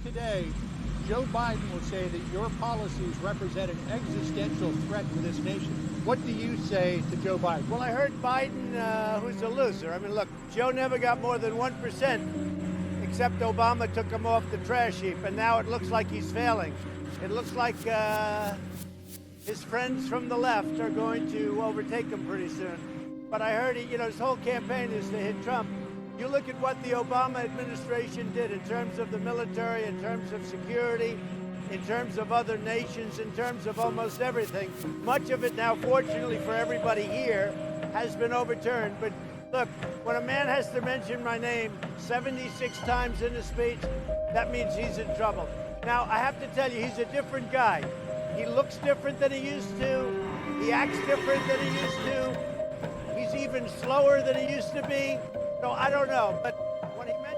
today, Joe Biden will say that your policies represent an existential threat to this nation. What do you say to Joe Biden? Well, I heard Biden, who's a loser. I mean, look, Joe never got more than 1%, except Obama took him off the trash heap, and now it looks like he's failing. It looks like his friends from the left are going to overtake him pretty soon. But I heard, his whole campaign is to hit Trump. You look at what the Obama administration did in terms of the military, in terms of security, in terms of other nations, in terms of almost everything. Much of it now, fortunately for everybody here, has been overturned. But look, when a man has to mention my name 76 times in a speech, that means he's in trouble. Now, I have to tell you, he's a different guy. He looks different than he used to. He acts different than he used to. He's even slower than he used to be. So I don't know, but when he mentions...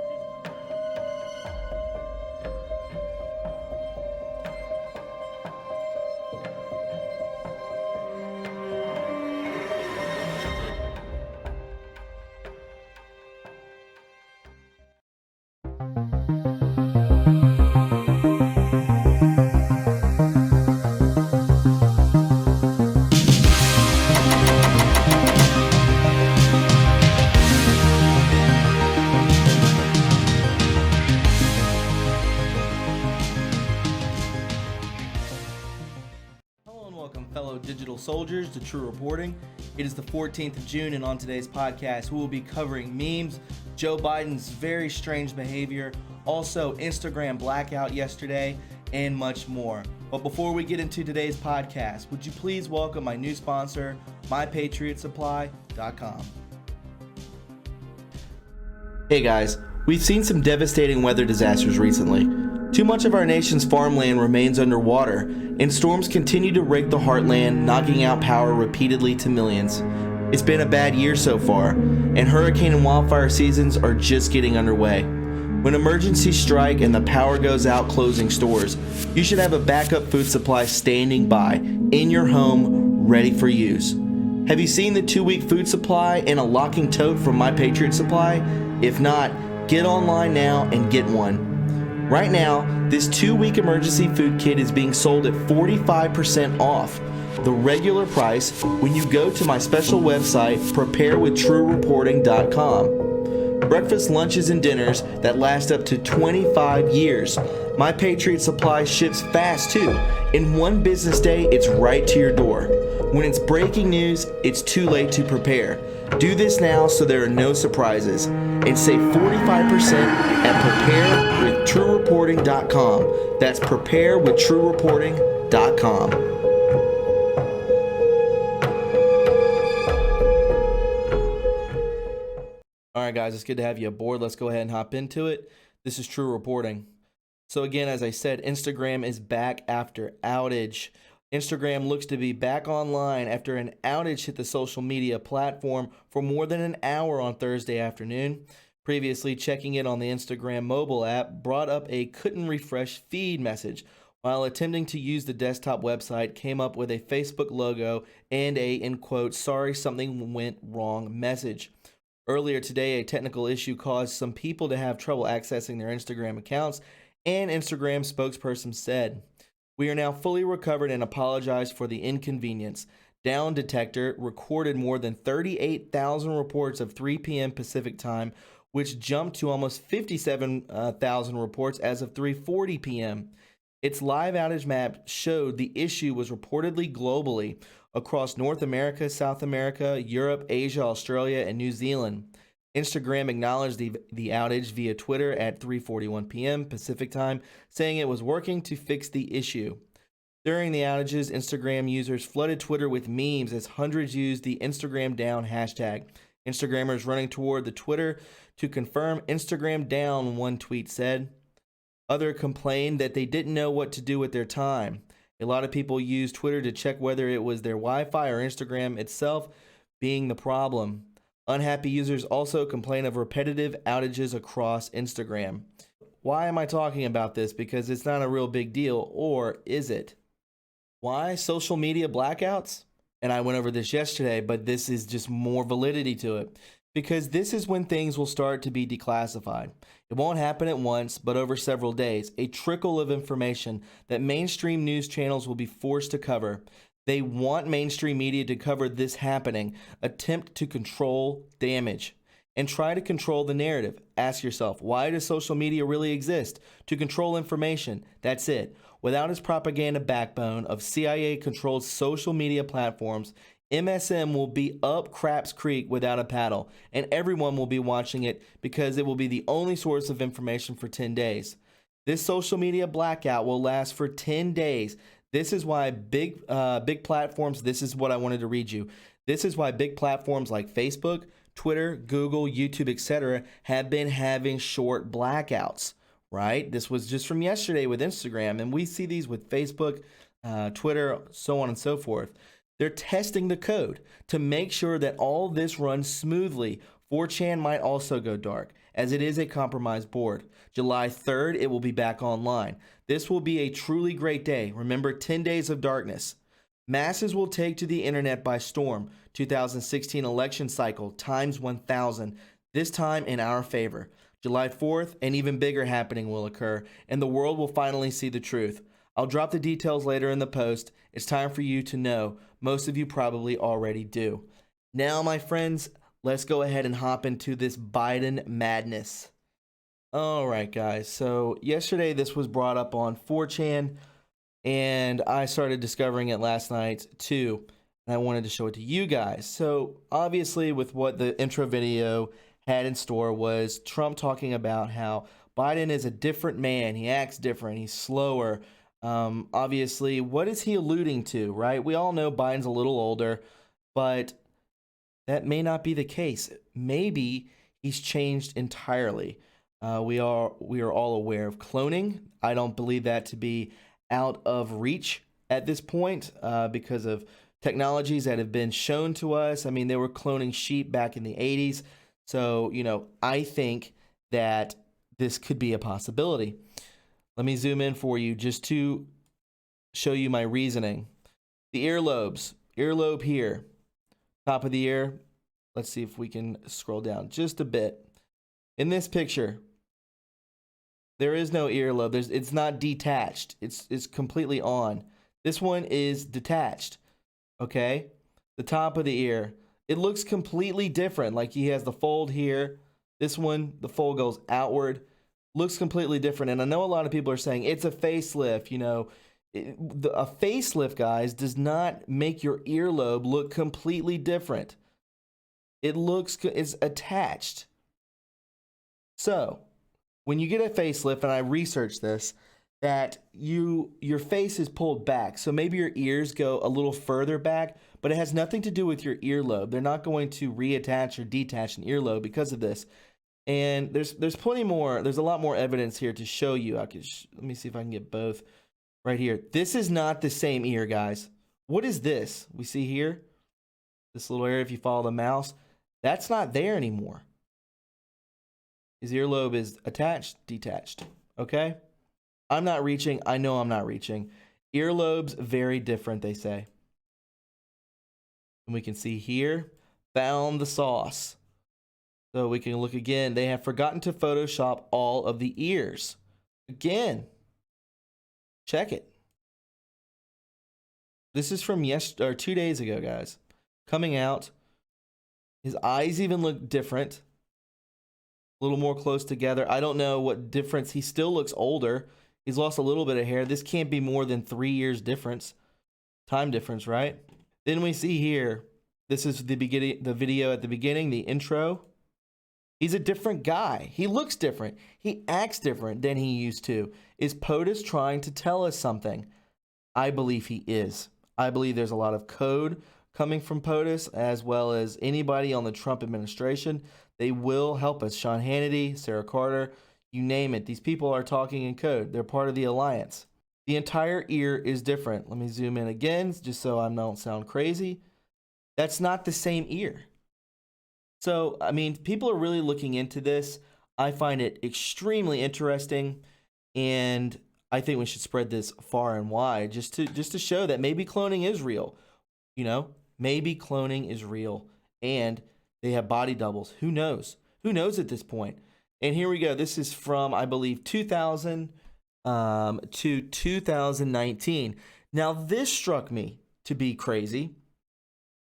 Digital soldiers to True Reporting. It is the 14th of June, and on today's podcast we will be covering memes, Joe Biden's very strange behavior, also Instagram blackout yesterday, and much more. But before we get into today's podcast, would you please welcome my new sponsor, MyPatriotSupply.com. Hey guys, we've seen some devastating weather disasters recently. Too much of our nation's farmland remains underwater, and storms continue to rake the heartland, knocking out power repeatedly to millions. It's been a bad year so far, and hurricane and wildfire seasons are just getting underway. When emergencies strike and the power goes out closing stores, you should have a backup food supply standing by, in your home, ready for use. Have you seen the 2-week food supply and a locking tote from My Patriot Supply? If not, get online now and get one. Right now, this 2-week emergency food kit is being sold at 45% off the regular price when you go to my special website, preparewithtruereporting.com. Breakfast, lunches, and dinners that last up to 25 years. My Patriot Supply ships fast too. In one business day, it's right to your door. When it's breaking news, it's too late to prepare. Do this now so there are no surprises, and save 45% at preparewithtruereporting.com. That's preparewithtruereporting.com. All right, guys, it's good to have you aboard. Let's go ahead and hop into it. This is True Reporting. So again, as I said, Instagram is back after outage. Instagram looks to be back online after an outage hit the social media platform for more than an hour on Thursday afternoon. Previously, checking it on the Instagram mobile app brought up a couldn't refresh feed message, while attempting to use the desktop website came up with a Facebook logo and a, in quotes, sorry something went wrong message. Earlier today, a technical issue caused some people to have trouble accessing their Instagram accounts, and Instagram spokesperson said, "We are now fully recovered and apologize for the inconvenience. Down Detector recorded more than 38,000 reports of 3 p.m. Pacific time, which jumped to almost 57,000 reports as of 3:40 p.m. Its live outage map showed the issue was reportedly globally across North America, South America, Europe, Asia, Australia, and New Zealand. Instagram acknowledged the outage via Twitter at 3:41 p.m. Pacific time, saying it was working to fix the issue. During the outages, Instagram users flooded Twitter with memes as hundreds used the Instagram down hashtag. Instagrammers running toward the Twitter to confirm Instagram down, one tweet said. Others complained that they didn't know what to do with their time. A lot of people used Twitter to check whether it was their Wi-Fi or Instagram itself being the problem. Unhappy users also complain of repetitive outages across Instagram. Why am I talking about this? Because it's not a real big deal, or is it? Why social media blackouts? And I went over this yesterday, but this is just more validity to it. because this is when things will start to be declassified. It won't happen at once, but over several days, a trickle of information that mainstream news channels will be forced to cover. They want mainstream media to cover this happening, attempt to control damage, and try to control the narrative. Ask yourself, why does social media really exist? To control information. That's it. Without its propaganda backbone of CIA-controlled social media platforms, MSM will be up craps creek without a paddle, and everyone will be watching it because it will be the only source of information for 10 days. This social media blackout will last for 10 days. This is why big platforms, this is what I wanted to read you. This is why big platforms like Facebook, Twitter, Google, YouTube, etc. have been having short blackouts, right? This was just from yesterday with Instagram, and we see these with Facebook, Twitter, so on and so forth. They're testing the code to make sure that all this runs smoothly. 4chan might also go dark, as it is a compromised board. July 3rd, it will be back online. This will be a truly great day. Remember, 10 days of darkness. Masses will take to the internet by storm. 2016 election cycle times 1,000, this time in our favor. July 4th, an even bigger happening will occur, and the world will finally see the truth. I'll drop the details later in the post. It's time for you to know. Most of you probably already do. Now, my friends, let's go ahead and hop into this Biden madness. All right, guys. So yesterday this was brought up on 4chan, and I started discovering it last night too, and I wanted to show it to you guys. So obviously with what the intro video had in store was Trump talking about how Biden is a different man. He acts different. He's slower. Obviously, what is he alluding to, right? We all know Biden's a little older, but that may not be the case. Maybe he's changed entirely. We are all aware of cloning. I don't believe that to be out of reach at this point because of technologies that have been shown to us. I mean, they were cloning sheep back in the 80s. So, I think that this could be a possibility. Let me zoom in for you just to show you my reasoning. The earlobes, earlobe here, top of the ear. Let's see if we can scroll down just a bit. In this picture, there is no earlobe. It's not detached. It's completely on. This one is detached. Okay? The top of the ear. It looks completely different. Like he has the fold here. This one, the fold goes outward. Looks completely different. And I know a lot of people are saying it's a facelift. A facelift, guys, does not make your earlobe look completely different. It's attached. So when you get a facelift, and I researched this, that your face is pulled back. So maybe your ears go a little further back, but it has nothing to do with your earlobe. They're not going to reattach or detach an earlobe because of this. And there's plenty more. There's a lot more evidence here to show you. Let me see if I can get both right here. This is not the same ear, guys. What is this? We see here, this little area, if you follow the mouse, that's not there anymore. His earlobe is attached, detached. Okay? I'm not reaching. I know I'm not reaching. Earlobes, very different, they say. And we can see here, found the sauce. So we can look again. They have forgotten to Photoshop all of the ears. Again, check it. This is from 2 days ago, guys. Coming out. His eyes even look different. A little more close together. I don't know what difference. He still looks older. He's lost a little bit of hair. This can't be more than 3 years difference. Time difference, right? Then we see here. This is the video at the beginning, the intro. He's a different guy. He looks different. He acts different than he used to. Is POTUS trying to tell us something? I believe he is. I believe there's a lot of code coming from POTUS, as well as anybody on the Trump administration. They will help us. Sean Hannity, Sarah Carter, you name it. These people are talking in code. They're part of the alliance. The entire ear is different. Let me zoom in again, just so I don't sound crazy. That's not the same ear. So, I mean, people are really looking into this. I find it extremely interesting, and I think we should spread this far and wide just to show that maybe cloning is real. Maybe cloning is real, and they have body doubles. Who knows? Who knows at this point? And here we go. This is from, I believe, 2000 to 2019. Now, this struck me to be crazy.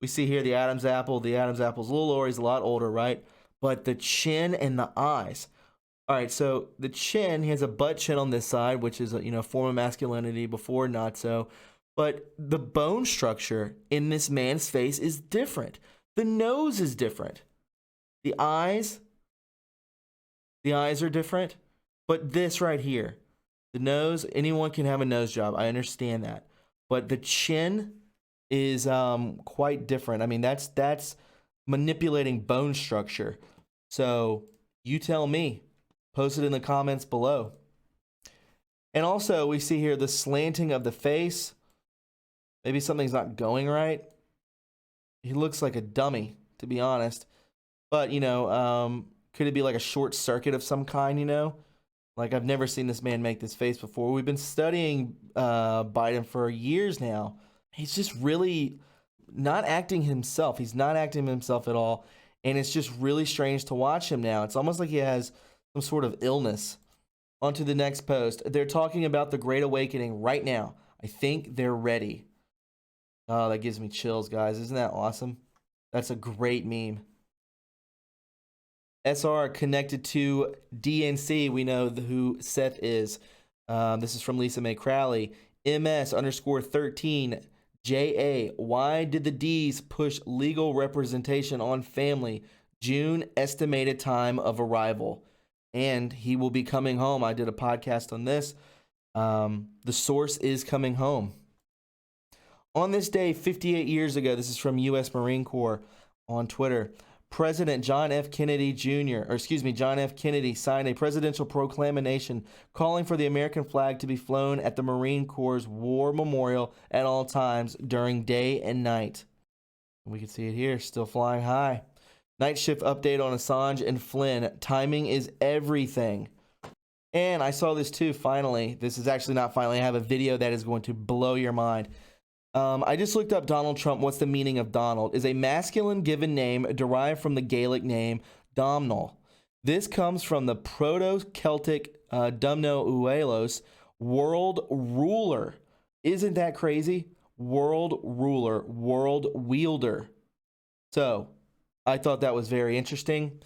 We see here the Adam's apple. The Adam's apple's a little lower. He's a lot older, right? But the chin and the eyes. All right, so the chin, he has a butt chin on this side, which is a form of masculinity, before not so. But the bone structure in this man's face is different. The nose is different. The eyes are different. But this right here, the nose, anyone can have a nose job. I understand that. But the chin is quite different. I mean, that's manipulating bone structure. So you tell me. Post it in the comments below. And also, we see here the slanting of the face. Maybe something's not going right. He looks like a dummy, to be honest. But, could it be like a short circuit of some kind, Like, I've never seen this man make this face before. We've been studying Biden for years now. He's just really not acting himself. He's not acting himself at all. And it's just really strange to watch him now. It's almost like he has some sort of illness. On to the next post. They're talking about the Great Awakening right now. I think they're ready. Oh, that gives me chills, guys. Isn't that awesome? That's a great meme. SR connected to DNC. We know who Seth is. This is from Lisa Mae Crowley. MS_13 JA. Why did the D's push legal representation on family? June estimated time of arrival. And he will be coming home. I did a podcast on this. The source is coming home. On this day, 58 years ago, this is from U.S. Marine Corps on Twitter, President John F. Kennedy signed a presidential proclamation calling for the American flag to be flown at the Marine Corps' War Memorial at all times during day and night. We can see it here, still flying high. Night shift update on Assange and Flynn. Timing is everything. And I saw this too, finally. This is actually not finally. I have a video that is going to blow your mind. I just looked up Donald Trump. What's the meaning of Donald? Is a masculine given name derived from the Gaelic name Domhnall. This comes from the Proto-Celtic Dumno Uelos, world ruler. Isn't that crazy? World ruler, world wielder. So, I thought that was very interesting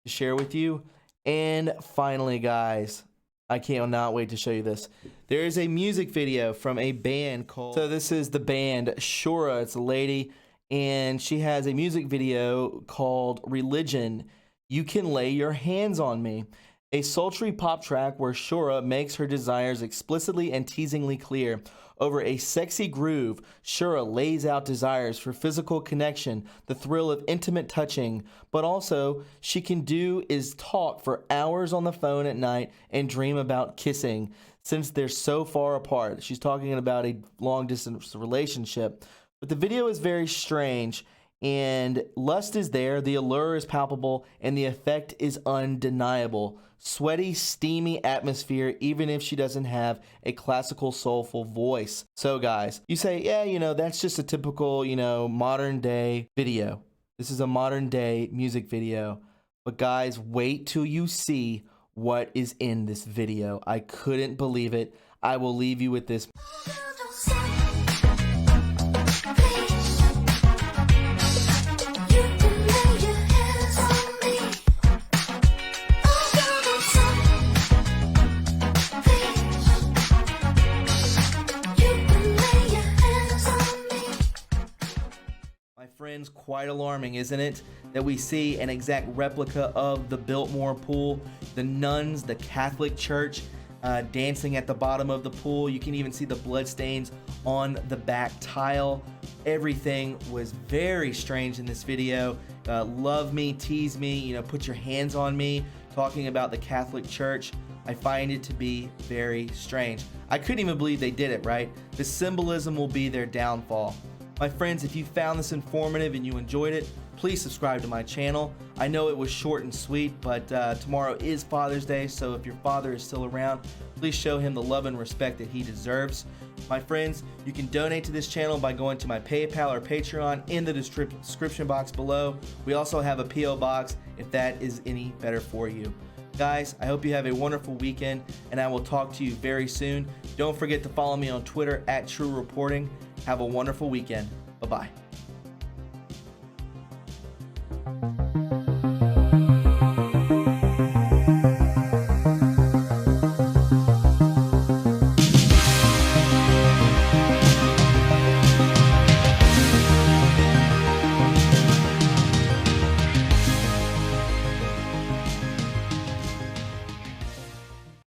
to share with you. And finally, guys, I cannot wait to show you this. There is a music video from a band called... So this is the band Shura. It's a lady, and she has a music video called Religion. You Can Lay Your Hands on Me. A sultry pop track where Shura makes her desires explicitly and teasingly clear. Over a sexy groove, Shura lays out desires for physical connection, the thrill of intimate touching, but also she can do is talk for hours on the phone at night and dream about kissing since they're so far apart. She's talking about a long-distance relationship. But the video is very strange, and lust is there, the allure is palpable, and the effect is undeniable. Sweaty, steamy atmosphere, even if she doesn't have a classical, soulful voice. So guys, you say, yeah, that's just a typical, modern day video. This is a modern day music video. But guys, wait till you see what is in this video. I couldn't believe it. I will leave you with this. Friends, quite alarming, isn't it? That we see an exact replica of the Biltmore pool, the nuns, the Catholic Church dancing at the bottom of the pool. You can even see the bloodstains on the back tile. Everything was very strange in this video. Love me, tease me, put your hands on me, talking about the Catholic Church. I find it to be very strange. I couldn't even believe they did it, right? The symbolism will be their downfall. My friends, if you found this informative and you enjoyed it, please subscribe to my channel. I know it was short and sweet, but tomorrow is Father's Day, so if your father is still around, please show him the love and respect that he deserves. My friends, you can donate to this channel by going to my PayPal or Patreon in the description box below. We also have a P.O. box if that is any better for you. Guys, I hope you have a wonderful weekend, and I will talk to you very soon. Don't forget to follow me on Twitter at TRUreporting. Have a wonderful weekend. Bye-bye.